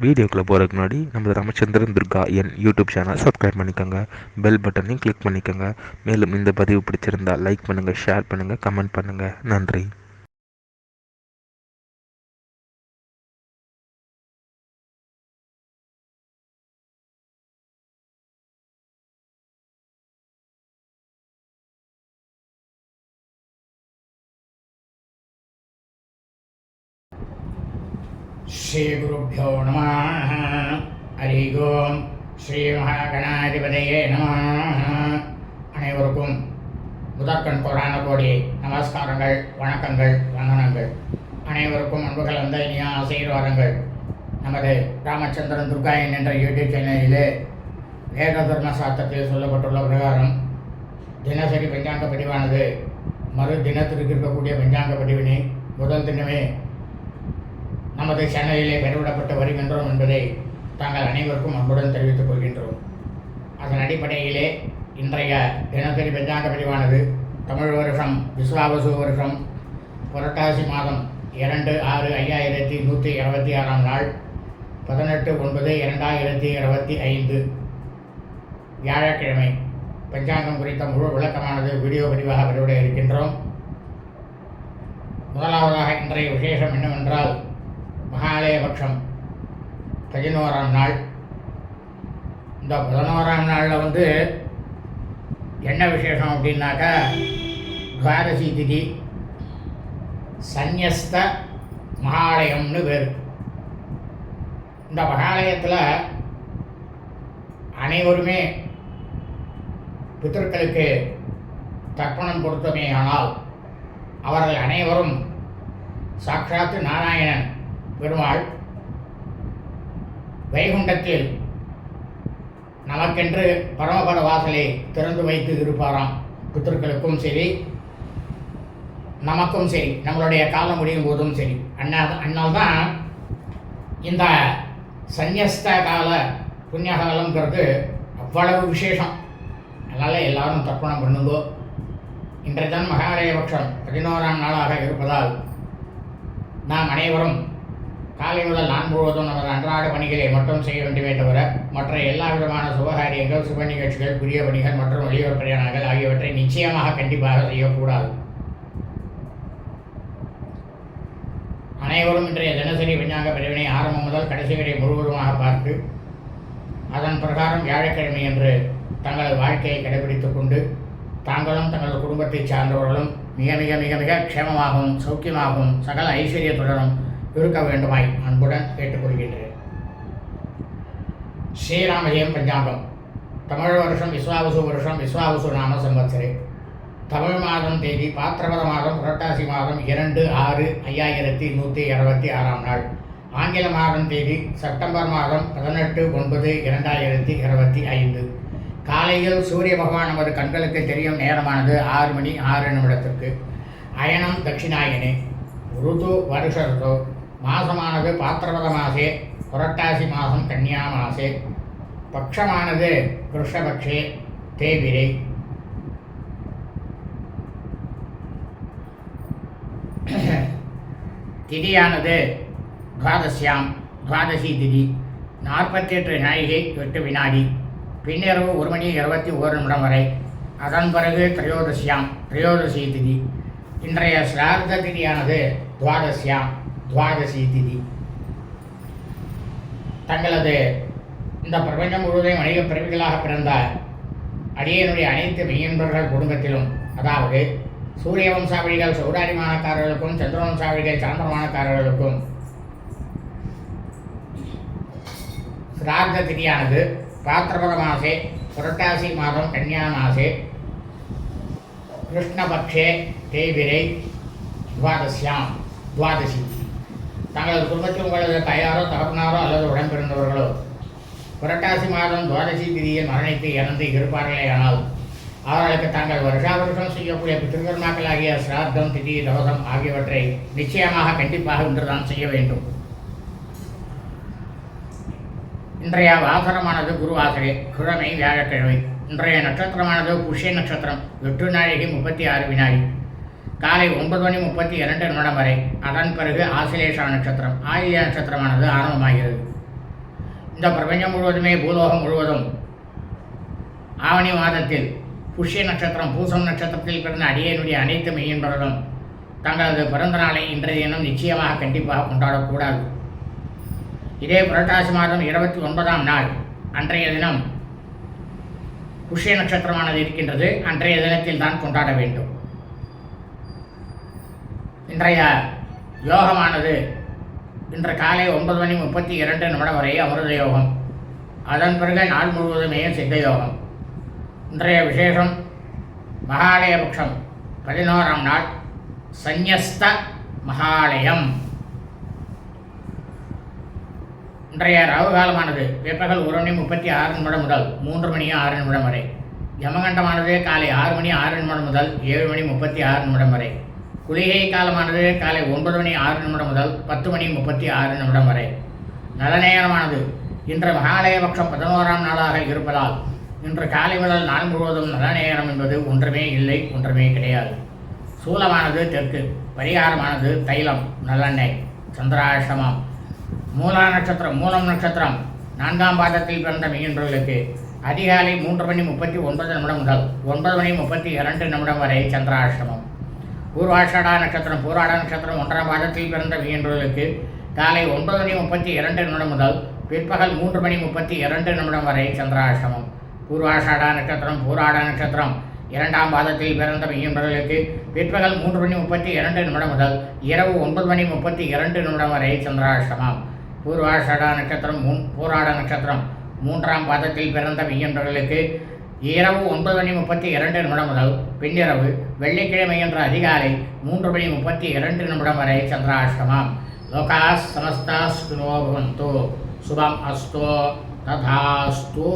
வீடியோக்குள்ளே போகிறதுக்கு முன்னாடி நம்ம Ramachandran Durga YouTube channel subscribe பண்ணிக்கோங்க, பெல் பட்டனையும் கிளிக் பண்ணிக்கோங்க. மேலும் இந்த பதிவு பிடிச்சிருந்தால் லைக் பண்ணுங்கள், ஷேர் பண்ணுங்கள், கமெண்ட் பண்ணுங்கள். நன்றி. श्रीगुरुभ्यो नमः. हरि ओम. ஸ்ரீ மகாகணாதிபதியே நமः. அனைவருக்கும் முதற்கண் கோடான கோடி நமஸ்காரங்கள், வணக்கங்கள், வந்தனங்கள். அனைவருக்கும் அன்பு கலந்த இனிய ஆசீர்வாதங்கள். நமது ராமச்சந்திரன் துர்கா என்ற யூடியூப் சேனலிலே வேத தர்ம சாஸ்திரத்தில் சொல்லப்பட்டுள்ள பிரகாரம் தினசரி பஞ்சாங்க பதிவானது மறு தினத்திற்கு இருக்கக்கூடிய பஞ்சாங்க பதிவினை முதல் தினமே நமது சேனலிலே பெறவிடப்பட்டு வருகின்றோம் என்பதை தாங்கள் அனைவருக்கும் அன்புடன் தெரிவித்துக் கொள்கின்றோம். அதன் அடிப்படையிலே இன்றைய தினசரி பஞ்சாங்க பதிவானது தமிழ் வருஷம் விஸ்வாவசு வருஷம் புரட்டாசி மாதம் 2/6/5126 நாள் 18/9/2025 வியாழக்கிழமை பஞ்சாங்கம் குறித்த முழு விளக்கமானது வீடியோ பதிவாக வெளியிட இருக்கின்றோம். முதலாவதாக இன்றைய விசேஷம் என்னவென்றால் மகாலயபக்ஷம் 11ஆம் நாள். இந்த 11ஆம் நாளில் என்ன விசேஷம் அப்படின்னாக்கா துவாதசி திதி சந்நியஸ்த மகாலயம்னு பேர். இந்த மகாலயத்தில் அனைவருமே பித்தர்களுக்கு தர்ப்பணம் கொடுத்தமே ஆனால் அவர்கள் அனைவரும் சாட்சாத்து நாராயணன் பெருமாள் வைகுண்டத்தில் நமக்கென்று பரமபத வாசலை திறந்து வைத்து இருப்பாராம். பித்தர்களுக்கும் சரி, நமக்கும் சரி, நம்மளுடைய காலம் முடியும் போதும் சரி. அண்ணால்தான் இந்த சந்நியஸ்த கால புண்ணியகாலங்கிறது அவ்வளவு விசேஷம். அதனால் எல்லாரும் தர்ப்பணம் பண்ணுங்கோ. இன்றைய தான் மகாலயபக்ஷம் 11ஆம் நாளாக இருப்பதால் நாம் அனைவரும் காலை முதல் நான் முழுவதும் நமது அன்றாட பணிகளை மட்டும் செய்ய வேண்டுமே தவிர மற்ற எல்லா விதமான சுபகாரியங்கள், சுப நிகழ்ச்சிகள், புதிய பணிகள் மற்றும் வெளியூர் பிரயாணங்கள் ஆகியவற்றை நிச்சயமாக கண்டிப்பாக செய்யக்கூடாது. அனைவரும் இன்றைய தினசரி பஞ்சாங்க பதிவினை ஆரம்பம் முதல் கடைசி வரை முழுவதுமாக பார்த்து அதன் பிரகாரம் வியாழக்கிழமை என்று தங்களது வாழ்க்கையை கடைபிடித்துக் கொண்டு தாங்களும் தங்களது குடும்பத்தை சார்ந்தவர்களும் மிக மிக மிக மிக க்ஷேமமாகவும் சௌக்கியமாகவும் சகல ஐஸ்வர்யத்துடனும் இருக்க வேண்டுமாய் அன்புடன் கேட்டுக்கொள்கின்றேன். ஸ்ரீராமஜெயம் பஞ்சாங்கம் தமிழ் வருஷம் விஸ்வாவசு வருஷம் விஸ்வாவசு நாம சம்பத்சரே. தமிழ் மாதம் தேதி பாத்திரபத மாதம் புரட்டாசி மாதம் 2/6/5126 நாள். ஆங்கில மாதம் தேதி செப்டம்பர் மாதம் 18/9/2025. காலையில் சூரிய பகவான் நமது கண்களுக்கு தெரியும் நேரமானது 6:06 அயனம் தட்சிணாயனே. ருது வருஷ ருது. மாசமானது பாத்திரபத மாசே, புரட்டாசி மாதம் கன்னியா மாசே. பக்ஷமானது கிருஷ்ணபக்ஷே தேவிரை. திதியானது துவாதசியாம், துவாதசி திதி 48 நாழிகை 8 வினாடி. பின்னிரவு 1:21 வரை. அதன் பிறகு திரையோதசியாம், திரையோதசி திதி. இன்றைய சிரார்த்த திதியானது துவாதசியாம், துவாதசி திதி. தங்களது இந்த பிரபஞ்சம் முழுவதையும் அநேக பிறவிகளாக பிறந்த அடியனுடைய அனைத்து மெய்யன்பர்கள் குடும்பத்திலும், அதாவது சூரிய வம்சாவளிகள் சௌராரிமானக்காரர்களுக்கும் சந்திர வம்சாவளிகள் சாந்திரமானக்காரர்களுக்கும் சிரார்த்த திதியானது பாத்திரபத மாசே, புரட்டாசி மாதம் கன்னியா மாசே, கிருஷ்ணபக்ஷே தேவிரை, துவாதசியாம், துவாதசி. தங்களது குடும்பத்தில் உங்களது தாயாரோ தகப்பனாரோ அல்லது உடன்பிறந்தவர்களோ புரட்டாசி மாதம் துவாதசி திதியில் மரணித்து இறந்து இருப்பார்களே ஆனால் அவர்களுக்கு தாங்கள் வருஷா வருஷம் செய்யக்கூடிய பித்திருக்கர்மாக்களாகிய சிரார்த்தம், திதி, தவசம் ஆகியவற்றை நிச்சயமாக கண்டிப்பாக இன்றுதான் செய்ய வேண்டும். இன்றைய வாசனமானது குருவாசரே, கிழமை வியாழக்கிழமை. இன்றைய நட்சத்திரமானது புஷ்ய நட்சத்திரம் 8 நாழிகை 36 வினாடி. காலை 9:32 வரை. அதன் பிறகு ஆசிலேஷ நட்சத்திரம், ஆயில்ய நட்சத்திரமானது ஆரம்பமாகிறது. இந்த பிரபஞ்சம் முழுவதுமே பூலோகம் முழுவதும் ஆவணி மாதத்தில் புஷ்ய நட்சத்திரம் பூசம் நட்சத்திரத்தில் பிறந்த அடியனுடைய அனைத்து மெய்யன்பர்களும் தங்களது பிறந்த நாளை இன்றைய தினம் நிச்சயமாக கண்டிப்பாக கொண்டாடக்கூடாது. இதே புரட்டாசி மாதம் 29ஆம் நாள் அன்றைய தினம் புஷ்ய நட்சத்திரமானது இருக்கின்றது. அன்றைய தினத்தில் தான் கொண்டாட வேண்டும். இன்றைய யோகமானது இன்று காலை 9:32 வரை அமிர்த யோகம். அதன் பிறகு நாள் முழுவதுமே சித்த யோகம். இன்றைய விசேஷம் மகாலயபக்ஷம் 11ஆம் நாள் சந்நியஸ்த மகாலயம். இன்றைய ராகு காலமானது பிற்பகல் 1:36 முதல் 3:06 வரை. யமகண்டமானது காலை 6:06 முதல் 7:36 வரை. குளிகை காலமானது காலை 9:06 முதல் 10:36 வரை. நல்ல நேரமானது இன்று மகாலயபக்ஷம் 11ஆம் நாளாக இருப்பதால் இன்று காலை முதல் நாள் முழுவதும் நல்ல நேரம் என்பது ஒன்றுமே இல்லை, ஒன்றுமே கிடையாது. சூலமானது தெற்கு, பரிகாரமானது தைலம், நல்லெண்ணெய், சந்திராஷ்டமம். மூலம் நட்சத்திரம் 4ஆம் பாதத்தில் பிறந்த மீன்பர்களுக்கு அதிகாலை 3:39 முதல் 9:32 வரை சந்திராஷ்டமம். பூர்வாஷாடா நட்சத்திரம் 1ஆம் பாதத்தில் பிறந்த மீன்பர்களுக்கு காலை 9:32 முதல் பிற்பகல் 3:32 வரை சந்திராஷ்டமம். பூர்வாஷாடா நட்சத்திரம் 2ஆம் பாதத்தில் பிறந்த மீன்பர்களுக்கு பிற்பகல் 3:32 முதல் இரவு 9:32 வரை சந்திராஷ்டமம். பூர்வாஷாடா நட்சத்திரம் 3ஆம் பாதத்தில் பிறந்த மீன்பர்களுக்கு இரவு 9:32 முதல் பின்னிரவு வெள்ளிக்கிழமை என்ற அதிகாலை 3:32 வரை சந்திராஷ்டமம். லோகா சமஸ்தா சுகினோ பவந்து. சுபம் அஸ்து ததாஸ்து.